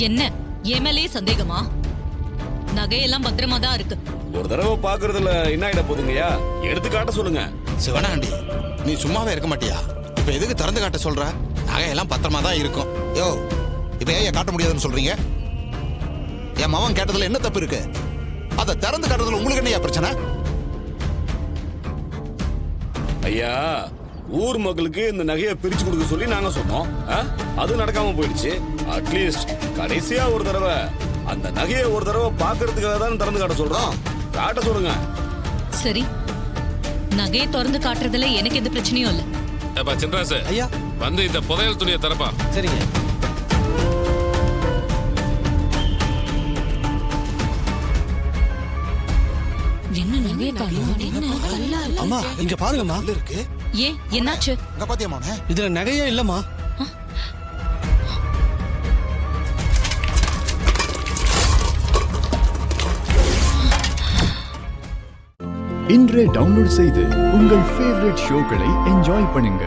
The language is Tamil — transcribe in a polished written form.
என்ன என் மேலேயே சந்தேகமா? நகையெல்லாம் பத்திரமா தான் இருக்கு. ஒரு தடவை பாக்குறதுல என்ன ஆயிட போதுங்கய்யா? எடுத்து காட்ட சொல்லுங்க. சிவனாண்டி, நீ சும்மாவே இருக்க மாட்டியா? இப்ப எதுக்கு திறந்து காட்ட சொல்ற? நகையெல்லாம் பத்திரமா தான் இருக்கும். யோ, இப்ப ஏன் காட்ட முடியாதுன்னு சொல்றீங்க? என் மவன் கேட்டதுல என்ன தப்பு இருக்கு? அதை திறந்து காட்டுறதுல உங்களுக்கு என்னையா பிரச்சனை? ஐயா, ஊர் மக்களுக்கு இந்த நகையை பிரிச்சு கொடுக்க சொல்லி நாங்க சொன்னோம். அது நடக்காம போயிடுச்சு. அட்லீஸ்ட் கடைசியா ஒரு தடவை அந்த நகையை ஒரு தடவை பாக்குறதுக்காக தான் திறந்து காட்ட சொல்றோம். காட்ட சொல்லுங்க. சரி, நகையை திறந்து காட்டுறதுல எனக்கு எந்த பிரச்சனையும் இல்ல. ஏப்பா சின்ராசு, ஐயா வந்து இந்த புதையல் துணியை தரப்பா. சரிங்க. என்ன நகையை காணோம்? என்ன கல்லா இருக்கு? அம்மா இங்க பாருங்கம்மா. இருக்கு. ஏன் என்னாச்சு? அங்க பாத்தியா மவனே? இதுல நகையே இல்லம்மா. இன்றே டவுன்லோட் செய்து உங்கள் ஃபேவரட் ஷோக்களை என்ஜாய் பண்ணுங்க.